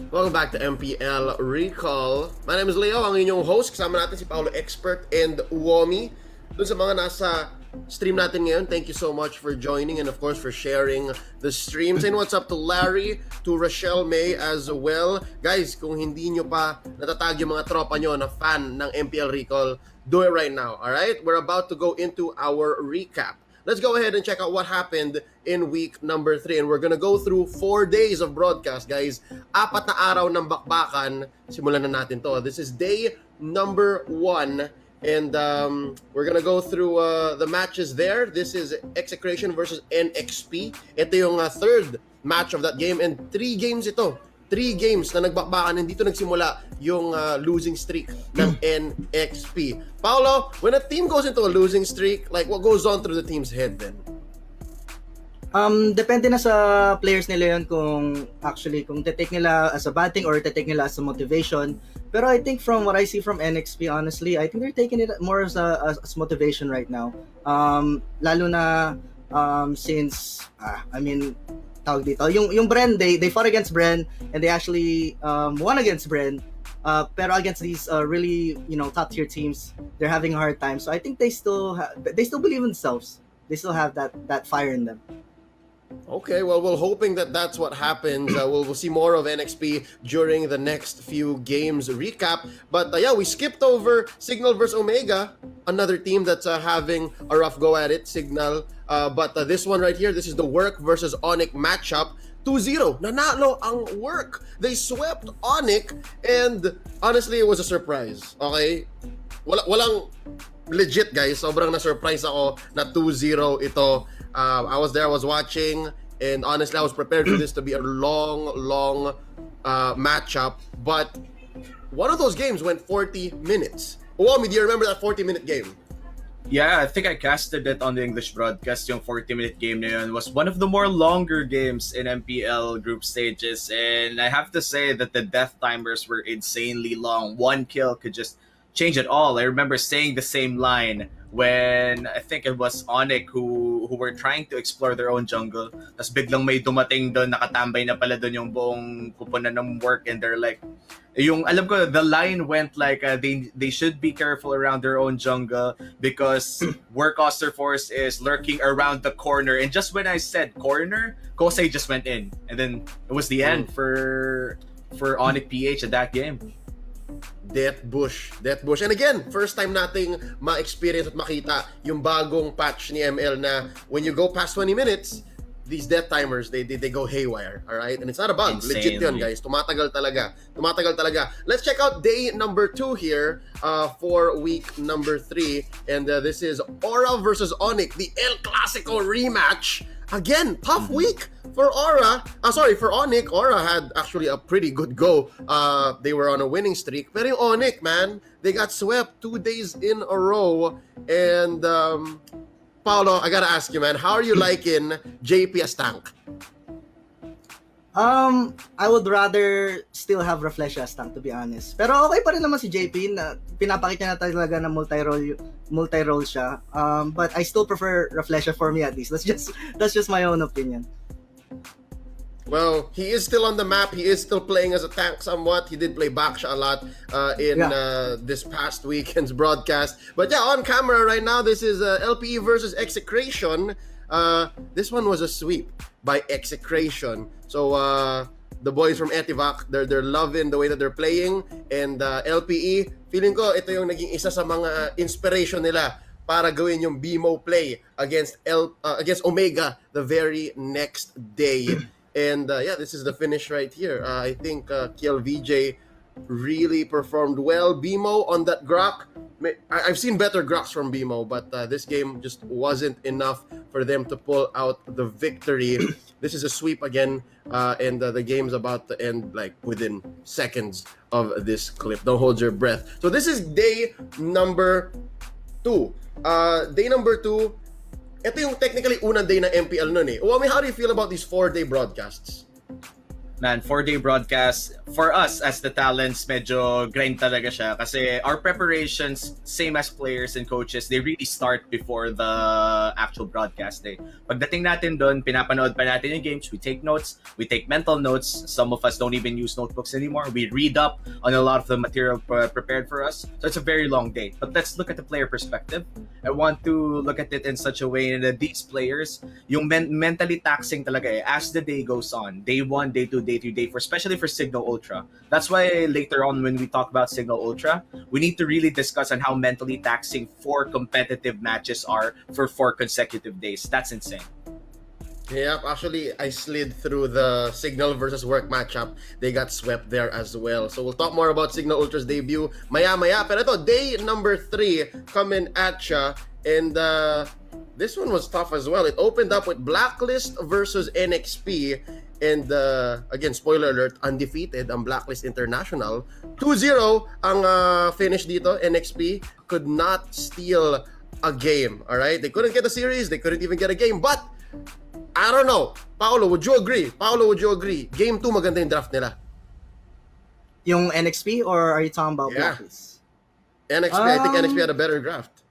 Welcome back to MPL Recall. My name is Leo, ang inyong host. Kasama natin si Paolo Expert and Uomi. Doon sa mga nasa stream natin ngayon, thank you so much for joining and of course for sharing the stream. Saying what's up to Larry, to Rochelle May as well. Guys, kung hindi nyo pa natatag yung mga tropa nyo na fan ng MPL Recall, do it right now, alright? We're about to go into our recap. Let's go ahead and check out what happened in week number 3. And we're gonna go through 4 days of broadcast, guys. 4 na araw ng bakbakan. Simulan na natin to. This is day number 1. And we're gonna go through the matches there. This is Execration versus NXP. Ito yung third match of that game. And 3 games ito. 3 games na nagbakbakan, and dito nagsimula yung losing streak ng NXP. Paolo, when a team goes into a losing streak, like what goes on through the team's head then? Depende na sa players nila yun kung te-take nila as a bad thing or te-take nila as a motivation. Pero I think from what I see from NXP, honestly, I think they're taking it more as motivation right now. Lalo na since, tawag dito, yung Bren, they fought against Bren and they actually won against Bren. Pero against these really, top tier teams, they're having a hard time. So I think they still believe in themselves. They still have that fire in them. Okay, well, we're hoping that that's what happens. We'll see more of NXP during the next few games recap. But yeah, we skipped over Signal versus Omega, another team that's having a rough go at it, Signal. But this one right here, this is the Work versus Onyx matchup. 2-0. Nanalo ang Work. They swept Onyx, and honestly, it was a surprise. Okay? Walang legit, guys. Sobrang na-surprise ako na 2-0 ito. I was there, I was watching, and honestly, I was prepared for this to be a long matchup. But one of those games went 40 minutes. Uwami, do you remember that 40-minute game? Yeah, I think I casted it on the English broadcast. Yung 40-minute game na yun was one of the more longer games in MPL group stages. And I have to say that the death timers were insanely long. One kill could just change it all. I remember saying the same line when I think it was Onyx who were trying to explore their own jungle. Tapos biglang may dumating doon, nakatambay na pala doon yung buong pupunan ng Work, and they're like, yung alam ko, the line went like they should be careful around their own jungle because Work Oster Force is lurking around the corner. And just when I said corner, Kosei just went in, and then it was the end for Onyx PH at that game. Death Bush. And again, first time nating ma-experience at makita yung bagong patch ni ML na when you go past 20 minutes, these death timers, they go haywire, all right? And it's not a bug. Insanely. Legit yun, guys. Tumatagal talaga. Let's check out day number 2 here for week number 3. And this is Aura versus Onyx, the El Clasico rematch. Again, tough week for Aura. For Onyx. Aura had actually a pretty good go. They were on a winning streak. Pero yung Onyx, man, they got swept 2 days in a row. And Paolo, I gotta ask you, man, how are you liking JP as tank? I would rather still have Reflection as tank, to be honest. Pero okay pa rin naman si JP na pinapakita na talaga na multi-role siya. But I still prefer Reflection for me at least. That's just my own opinion. Well, he is still on the map. He is still playing as a tank somewhat. He did play Baksha a lot in this past weekend's broadcast. But yeah, on camera right now, this is LPE versus Execration. This one was a sweep by Execration. So the boys from Etivac, they're loving the way that they're playing. And LPE, feeling ko ito yung naging isa sa mga inspiration nila para gawin yung BMO play against Omega the very next day. And yeah, this is the finish right here. I think Kiel VJ really performed well. BMO on that Grok. I've seen better Groks from BMO, but this game just wasn't enough for them to pull out the victory. This is a sweep again, and the game's about to end like within seconds of this clip. Don't hold your breath. So this is day number 2. Day number 2. Ito yung technically unang day ng MPL nun eh. Uwami, how do you feel about these 4-day broadcasts? Man, 4-day broadcast, for us as the talents, medyo grind talaga siya. Kasi our preparations, same as players and coaches, they really start before the actual broadcast day. Pagdating natin doon, pinapanood pa natin yung games, we take notes, we take mental notes. Some of us don't even use notebooks anymore. We read up on a lot of the material prepared for us. So it's a very long day. But let's look at the player perspective. I want to look at it in such a way that these players, yung mentally taxing talaga as the day goes on. Day 1, day 2, day 3, day 4, especially for Signal Ultra. That's why later on when we talk about Signal Ultra, we need to really discuss on how mentally taxing 4 competitive matches are for 4 consecutive days. That's insane. Yep, actually, I slid through the Signal versus Work matchup. They got swept there as well. So we'll talk more about Signal Ultra's debut maya-maya. Pero ito, day number 3 coming at ya. And this one was tough as well. It opened up with Blacklist versus NXP. And again, spoiler alert, undefeated ang Blacklist International. 2-0 ang finish dito. NXP could not steal a game. Alright? They couldn't get a series. They couldn't even get a game. But I don't know. Paolo, would you agree? Game 2, maganda yung draft nila. Yung NXP or are you talking about Blacklist? NXP, I think NXP had a better draft.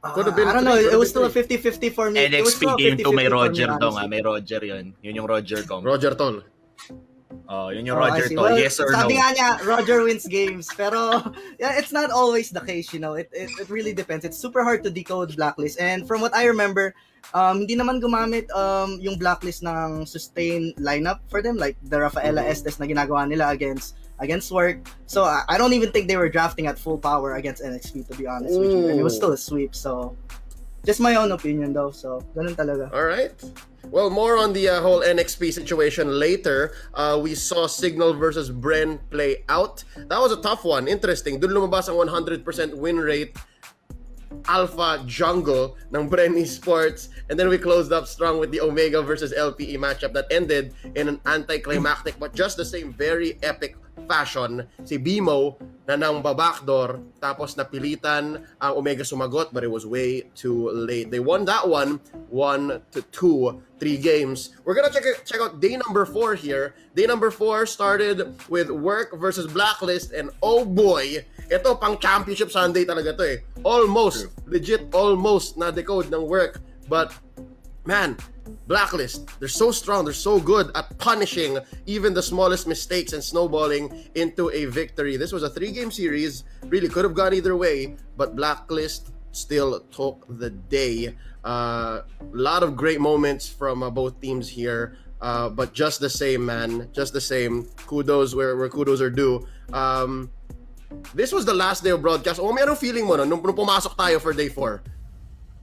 Could have been I don't know. It was still a 50-50 for me. NXP game 2 may Roger daw nga. May Roger yun. Yun yung Roger Kong. Roger Toll. Oh, yun yung Roger to. Well, Yes or no? sabi nga niya, Roger wins games. Pero, yeah, it's not always the case, you know. It really depends. It's super hard to decode Blacklist. And from what I remember, hindi naman gumamit yung Blacklist ng sustain lineup for them. Like the Rafaela Estes na ginagawa nila against Work. So, I don't even think they were drafting at full power against NXP, to be honest with you. And it was still a sweep, so... Just my own opinion though, so ganun talaga. All right. Well, more on the whole NXP situation later. We saw Signal versus Bren play out. That was a tough one. Interesting. Doon lumabas ang 100% win rate alpha jungle ng Bren Esports. And then we closed up strong with the Omega versus LPE matchup that ended in an anticlimactic but just the same very epic fashion. Si Bimo na nang babackdoor tapos napilitan ang Omega sumagot but it was way too late. They won that one 1-2, 3 games. We're gonna check out day number 4 here. Day number 4 started with Work versus Blacklist and oh boy, ito pang championship Sunday talaga to eh. Almost, legit almost na-decode ng Work. But man, Blacklist, they're so strong, they're so good at punishing even the smallest mistakes and snowballing into a victory. This was a 3-game series, really could have gone either way, but Blacklist still took the day. A lot of great moments from both teams here, but just the same, man, just the same. Kudos where kudos are due. This was the last day of broadcast. O, may anong feeling mo nung pumasok tayo for day 4?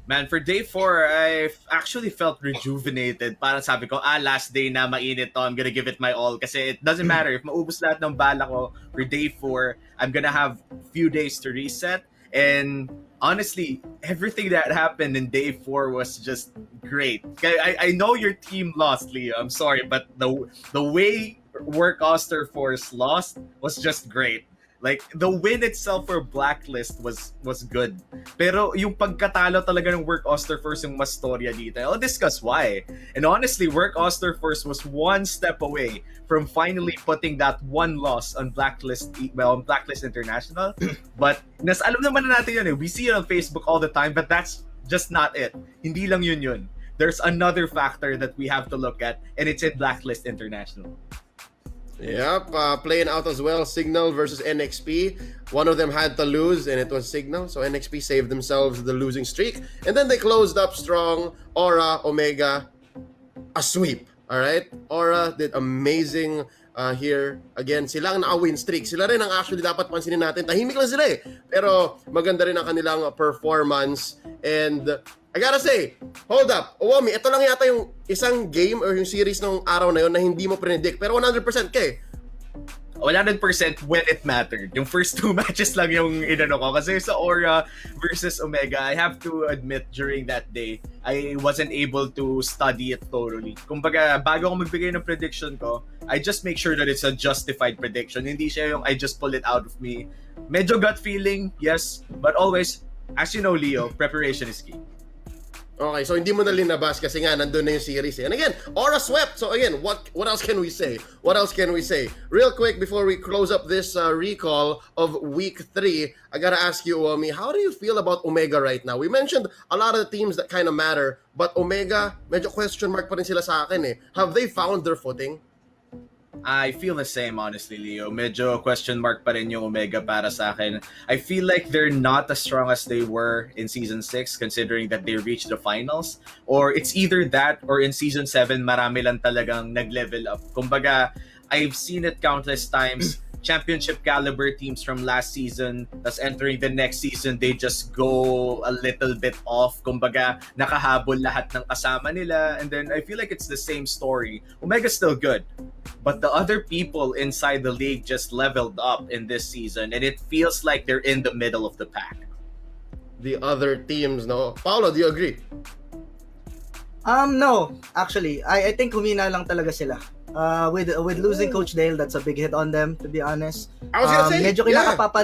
Man, for day 4, I actually felt rejuvenated. Parang sabi ko, last day na, mainit to. I'm gonna give it my all. Kasi it doesn't matter. If maubos lahat ng bala ko for day 4, I'm gonna have few days to reset. And honestly, everything that happened in day 4 was just great. I know your team lost, Leo. I'm sorry. But the way Work Oster Force lost was just great. Like, the win itself for Blacklist was good. Pero yung pagkatalo talaga ng Work Osterforce yung mas storya dito. I'll discuss why. And honestly, Work Osterforce was one step away from finally putting that one loss on Blacklist International. But, alam naman na natin yun eh. We see it on Facebook all the time, but that's just not it. Hindi lang yun. There's another factor that we have to look at, and it's in Blacklist International. Yep, playing out as well. Signal versus NXP. One of them had to lose, and it was Signal. So NXP saved themselves the losing streak. And then they closed up strong. Aura, Omega, a sweep. All right? Aura did amazing here. Again, sila ang naka-win streak. Sila rin ang actually dapat pansinin natin. Tahimik lang sila eh. Pero maganda rin ang kanilang performance. And I gotta say, hold up. Owami, ito lang yata yung isang game or yung series ng araw na yun na hindi mo predict. Pero 100% ka eh. 100% when it mattered. Yung first 2 matches lang yung inano ko. Kasi sa Aura versus Omega, I have to admit during that day, I wasn't able to study it thoroughly. Kumbaga, bago ako magbigay ng prediction ko, I just make sure that it's a justified prediction. Hindi siya yung I just pull it out of me. Medyo gut feeling, yes. But always, as you know, Leo, preparation is key. Okay, so hindi mo na linabas kasi nga nandun na yung series eh. And again, aura swept. So again, what else can we say? What else can we say? Real quick before we close up this recall of week 3, I gotta ask you, Uomi, how do you feel about Omega right now? We mentioned a lot of the teams that kind of matter, but Omega, medyo question mark pa rin sila sa akin eh. Have they found their footing? I feel the same, honestly, Leo. Medyo question mark pa rin yung Omega para sa akin. I feel like they're not as strong as they were in Season 6, considering that they reached the finals. Or it's either that, or in Season 7, marami lang talagang nag-level up. Kumbaga, I've seen it countless times. Championship caliber teams from last season, tas entering the next season, they just go a little bit off. Kumbaga, nakahabol lahat ng kasama nila. And then I feel like it's the same story. Omega's still good, but the other people inside the league just leveled up in this season, and it feels like they're in the middle of the pack. The other teams, no? Paolo, do you agree? No, actually, I think humina lang talaga sila. With losing Coach Dale, that's a big hit on them, to be honest. I was gonna say, medyo kinakapapa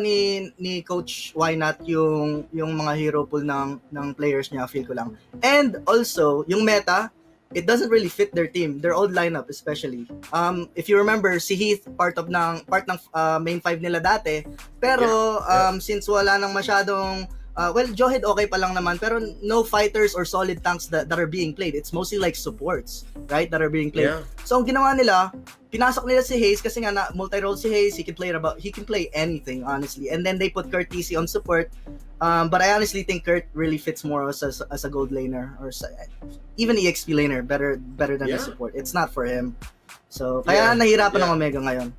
ni Coach Why Not yung mga hero pool ng players niya, feel ko lang. And also, yung meta, it doesn't really fit their team, their old lineup especially. If you remember, si Heath part ng main 5 nila dati, pero since wala nang masyadong Johed okay pa lang naman, pero no fighters or solid tanks that are being played. It's mostly like supports, right, that are being played. Yeah. So ang ginawa nila, pinasok nila si Hayes kasi nga na multi-role si Hayes, he can play anything, honestly. And then they put Kurt TC on support. But I honestly think Kurt really fits more as a gold laner or even EXP laner, better than a support. It's not for him. So kaya nahirapan ng Omega ngayon.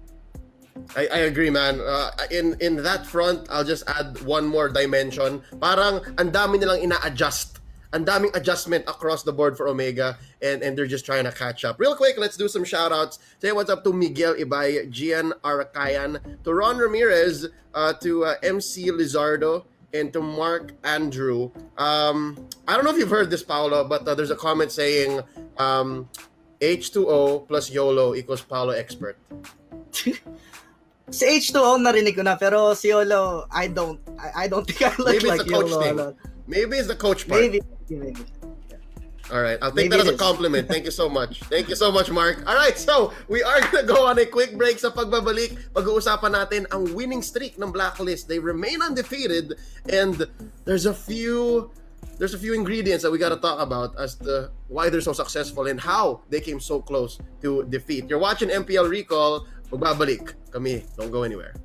I agree, man. In that front, I'll just add one more dimension. Parang ang dami nilang ina-adjust. Ang daming adjustment across the board for Omega, and they're just trying to catch up. Real quick, let's do some shout-outs. Say what's up to Miguel Ibay, Gian Arakayan, to Ron Ramirez, to MC Lizardo, and to Mark Andrew. I don't know if you've heard this, Paolo, but there's a comment saying H2O plus YOLO equals Paolo expert. Si H2O narinig ko na, pero si YOLO, I don't think I look Maybe like it's the coach YOLO. thing. Maybe it's the coach part. Maybe. All right, I'll take Maybe that as a it is. compliment. Thank you so much. Thank you so much, Mark. All right, so we are gonna go on a quick break. Sa pagbabalik, pag-uusapan natin ang winning streak ng Blacklist. They remain undefeated, and there's a few ingredients that we gotta talk about as to why they're so successful and how they came so close to defeat. You're watching MPL Recall. Magbabalik kami. Don't go anywhere.